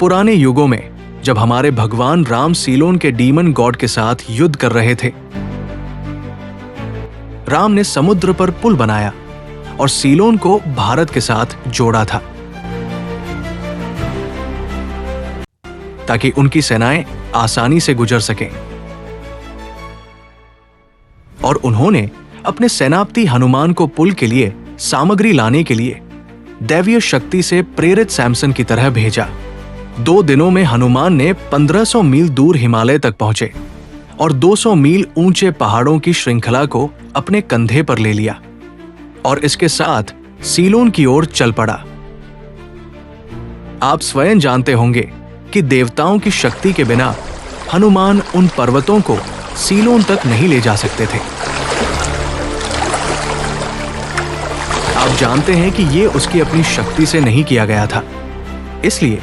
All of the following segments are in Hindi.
पुराने युगों में जब हमारे भगवान राम सीलोन के डीमन गॉड के साथ युद्ध कर रहे थे, राम ने समुद्र पर पुल बनाया और सीलोन को भारत के साथ जोड़ा था ताकि उनकी सेनाएं आसानी से गुजर सकें। और उन्होंने अपने सेनापति हनुमान को पुल के लिए सामग्री लाने के लिए दैवीय शक्ति से प्रेरित सैमसन की तरह भेजा। 2 दिनों में हनुमान ने 1500 मील दूर हिमालय तक पहुंचे और 200 मील ऊंचे पहाड़ों की श्रृंखला को अपने कंधे पर ले लिया और इसके साथ सीलोन की ओर चल पड़ा। आप स्वयं जानते होंगे कि देवताओं की शक्ति के बिना हनुमान उन पर्वतों को सीलोन तक नहीं ले जा सकते थे। आप जानते हैं कि यह उसकी अपनी शक्ति से नहीं किया गया था, इसलिए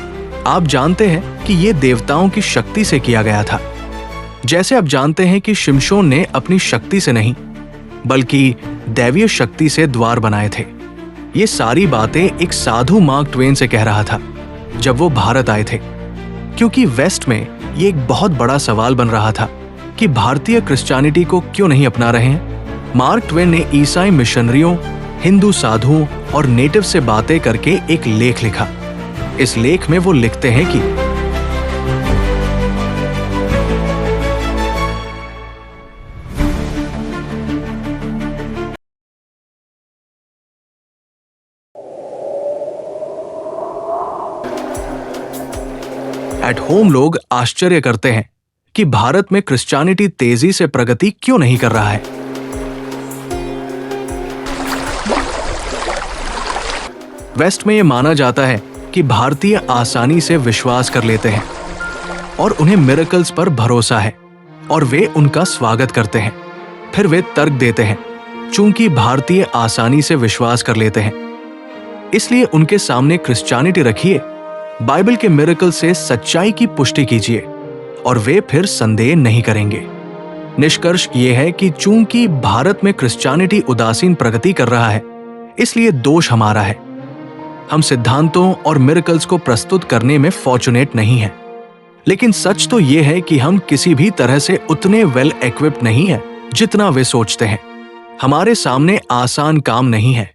आप जानते हैं कि यह देवताओं की शक्ति से किया गया था। जैसे आप जानते हैं कि शिमशोन ने अपनी शक्ति से नहीं बल्कि दैवीय शक्ति से द्वार बनाए थे। ये सारी बातें एक साधु मार्क ट्वेन से कह रहा था जब वो भारत आए थे, क्योंकि वेस्ट में ये एक बहुत बड़ा सवाल बन रहा था कि भारतीय क्रिश्चियनिटी को क्यों नहीं अपना रहे हैं। मार्क ट्वेन ने ईसाई मिशनरियों, हिंदू साधुओं और नेटिव से बातें करके एक लेख लिखा। इस लेख में वो लिखते हैं कि एट होम लोग आश्चर्य करते हैं कि भारत में क्रिश्चियनिटी तेजी से प्रगति क्यों नहीं कर रहा है। वेस्ट में यह माना जाता है कि भारतीय आसानी से विश्वास कर लेते हैं और उन्हें मिरेकल्स पर भरोसा है और वे उनका स्वागत करते हैं। फिर वे तर्क देते हैं चूंकि भारतीय आसानी से विश्वास कर लेते हैं, इसलिए उनके सामने क्रिश्चियनिटी रखिए, बाइबल के मिरेकल से सच्चाई की पुष्टि कीजिए और वे फिर संदेह नहीं करेंगे। निष्कर्ष ये है कि चूंकि भारत में क्रिश्चियनिटी उदासीन प्रगति कर रहा है, इसलिए दोष हमारा है। हम सिद्धांतों और मिरेकल्स को प्रस्तुत करने में फॉर्चुनेट नहीं हैं, लेकिन सच तो यह है कि हम किसी भी तरह से उतने वेल इक्विप्ड नहीं हैं जितना वे सोचते हैं। हमारे सामने आसान काम नहीं है।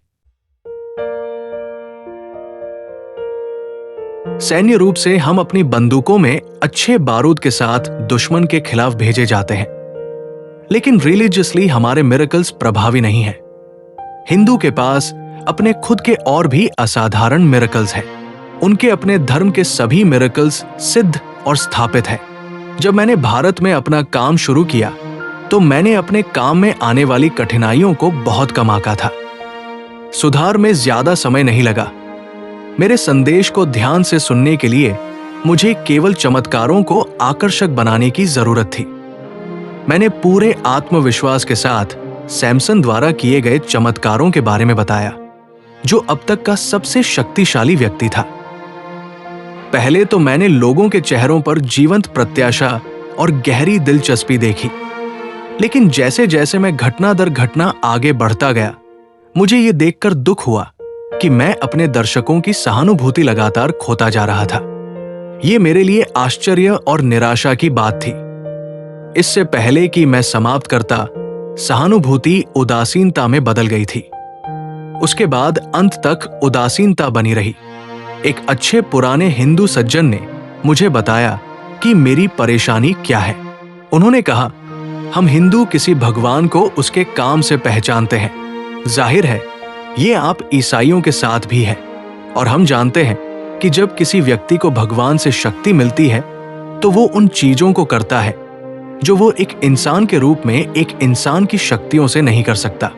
सैन्य रूप से हम अपनी बंदूकों में अच्छे बारूद के साथ दुश्मन के खिलाफ भेजे जाते हैं, लेकिन रिलीजियसली हमारे मिरेकल्स प्रभावी नहीं हैं। हिंदू के पास अपने खुद के और भी असाधारण मिरेकल्स हैं। उनके अपने धर्म के सभी मिरेकल्स सिद्ध और स्थापित हैं। जब मैंने भारत में अपना काम शुरू किया तो मैंने अपने काम में आने वाली कठिनाइयों को बहुत कम आंका था। सुधार में ज्यादा समय नहीं लगा। मेरे संदेश को ध्यान से सुनने के लिए मुझे केवल चमत्कारों को आकर्षक बनाने की जरूरत थी। मैंने पूरे आत्मविश्वास के साथ सैमसन द्वारा किए गए चमत्कारों के बारे में बताया, जो अब तक का सबसे शक्तिशाली व्यक्ति था। पहले तो मैंने लोगों के चेहरों पर जीवंत प्रत्याशा और गहरी दिलचस्पी देखी, लेकिन जैसे जैसे मैं घटना दर घटना आगे बढ़ता गया, मुझे यह देखकर दुख हुआ कि मैं अपने दर्शकों की सहानुभूति लगातार खोता जा रहा था। यह मेरे लिए आश्चर्य और निराशा की बात थी। इससे पहले कि मैं समाप्त करता, सहानुभूति उदासीनता में बदल गई थी। उसके बाद अंत तक उदासीनता बनी रही। एक अच्छे पुराने हिंदू सज्जन ने मुझे बताया कि मेरी परेशानी क्या है। उन्होंने कहा, हम हिंदू किसी भगवान को उसके काम से पहचानते हैं। जाहिर है ये आप ईसाइयों के साथ भी है, और हम जानते हैं कि जब किसी व्यक्ति को भगवान से शक्ति मिलती है तो वो उन चीजों को करता है जो वो एक इंसान के रूप में एक इंसान की शक्तियों से नहीं कर सकता।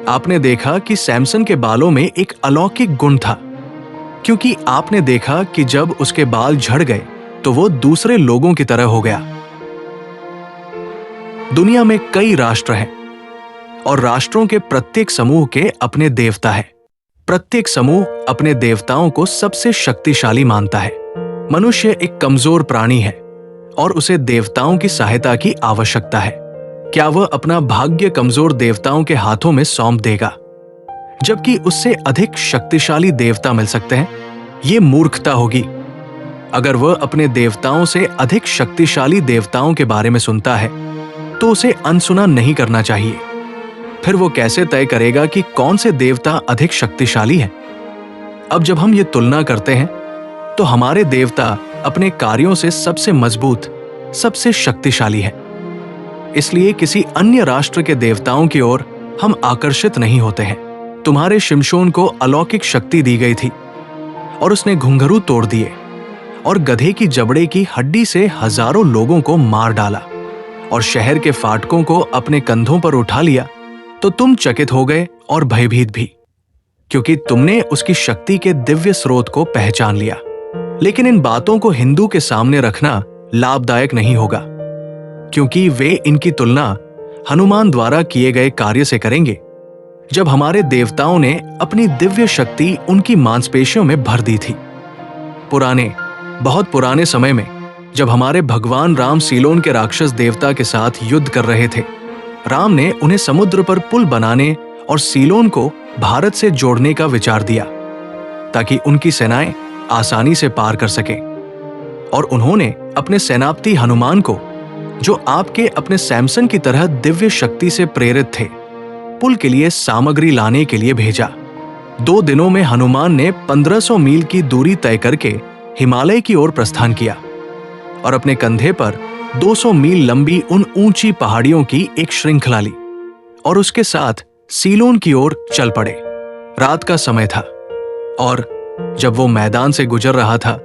आपने देखा कि सैमसन के बालों में एक अलौकिक गुण था, क्योंकि आपने देखा कि जब उसके बाल झड़ गए तो वो दूसरे लोगों की तरह हो गया। दुनिया में कई राष्ट्र हैं और राष्ट्रों के प्रत्येक समूह के अपने देवता हैं। प्रत्येक समूह अपने देवताओं को सबसे शक्तिशाली मानता है। मनुष्य एक कमजोर प्राणी है और उसे देवताओं की सहायता की आवश्यकता है। क्या वह अपना भाग्य कमजोर देवताओं के हाथों में सौंप देगा, जबकि उससे अधिक शक्तिशाली देवता मिल सकते हैं? ये मूर्खता होगी। अगर वह अपने देवताओं से अधिक शक्तिशाली देवताओं के बारे में सुनता है तो उसे अनसुना नहीं करना चाहिए। फिर वो कैसे तय करेगा कि कौन से देवता अधिक शक्तिशाली है? अब जब हम ये तुलना करते हैं तो हमारे देवता अपने कार्यों से सबसे मजबूत, सबसे शक्तिशाली है। इसलिए किसी अन्य राष्ट्र के देवताओं की ओर हम आकर्षित नहीं होते हैं। तुम्हारे शिमशोन को अलौकिक शक्ति दी गई थी और उसने घुंघरू तोड़ दिए और गधे की जबड़े की हड्डी से हजारों लोगों को मार डाला और शहर के फाटकों को अपने कंधों पर उठा लिया, तो तुम चकित हो गए और भयभीत भी, क्योंकि तुमने उसकी शक्ति के दिव्य स्रोत को पहचान लिया। लेकिन इन बातों को हिंदू के सामने रखना लाभदायक नहीं होगा, क्योंकि वे इनकी तुलना हनुमान द्वारा किए गए कार्य से करेंगे, जब हमारे देवताओं ने अपनी दिव्य शक्ति उनकी मांसपेशियों में भर दी थी। बहुत पुराने समय में जब हमारे भगवान राम सीलोन के राक्षस देवता के साथ युद्ध कर रहे थे, राम ने उन्हें समुद्र पर पुल बनाने और सीलोन को भारत से जोड़ने का विचार दिया, ताकि उनकी सेनाएं आसानी से पार कर सकें। और उन्होंने अपने सेनापति हनुमान को, जो आपके अपने सैमसन की तरह दिव्य शक्ति से प्रेरित थे, पुल के लिए सामग्री लाने के लिए भेजा। 2 दिनों में हनुमान ने 1500 मील की दूरी तय करके हिमालय की ओर प्रस्थान किया और अपने कंधे पर 200 मील लंबी उन ऊंची पहाड़ियों की एक श्रृंखला ली और उसके साथ सीलोन की ओर चल पड़े। रात का समय था और जब वो मैदान से गुजर रहा था,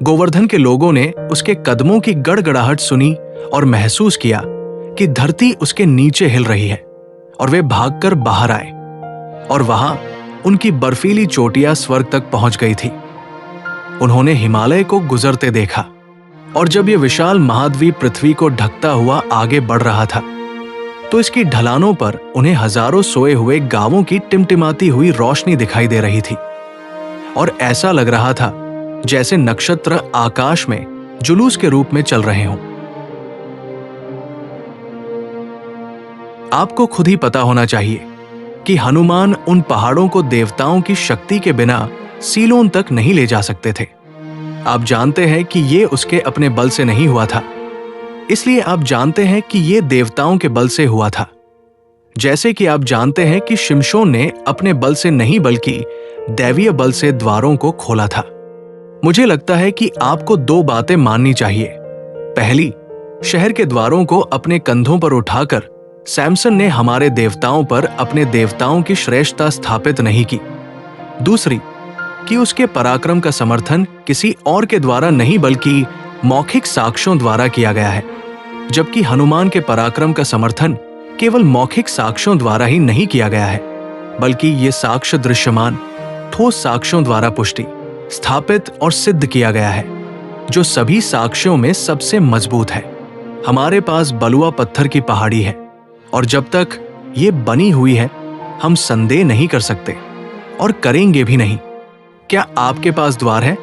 गोवर्धन के लोगों ने उसके कदमों की गड़गड़ाहट सुनी और महसूस किया कि धरती उसके नीचे हिल रही है, और वे भागकर बाहर आए और वहां उनकी बर्फीली चोटियां स्वर्ग तक पहुंच गई थी। उन्होंने हिमालय को गुजरते देखा, और जब यह विशाल महाद्वीप पृथ्वी को ढकता हुआ आगे बढ़ रहा था, तो इसकी ढलानों पर उन्हें हजारों सोए हुए गांवों की टिमटिमाती हुई रोशनी दिखाई दे रही थी, और ऐसा लग रहा था जैसे नक्षत्र आकाश में जुलूस के रूप में चल रहे हों। आपको खुद ही पता होना चाहिए कि हनुमान उन पहाड़ों को देवताओं की शक्ति के बिना सीलोन तक नहीं ले जा सकते थे। आप जानते हैं कि ये उसके अपने बल से नहीं हुआ था, इसलिए आप जानते हैं कि ये देवताओं के बल से हुआ था। जैसे कि आप जानते हैं कि शिमशोन ने अपने बल से नहीं बल्कि दैवीय बल से द्वारों को खोला था। मुझे लगता है कि आपको 2 बातें माननी चाहिए। पहली, शहर के द्वारों को अपने कंधों पर उठाकर सैमसन ने हमारे देवताओं पर अपने देवताओं की श्रेष्ठता स्थापित नहीं की। दूसरी, कि उसके पराक्रम का समर्थन किसी और के द्वारा नहीं बल्कि मौखिक साक्ष्यों द्वारा किया गया है, जबकि हनुमान के पराक्रम का समर्थन केवल मौखिक साक्ष्यों द्वारा ही नहीं किया गया है, बल्कि ये साक्ष्य दृश्यमान ठोस साक्ष्यों द्वारा पुष्टि, स्थापित और सिद्ध किया गया है, जो सभी साक्ष्यों में सबसे मजबूत है। हमारे पास बलुआ पत्थर की पहाड़ी है, और जब तक ये बनी हुई है हम संदेह नहीं कर सकते और करेंगे भी नहीं। क्या आपके पास द्वार है?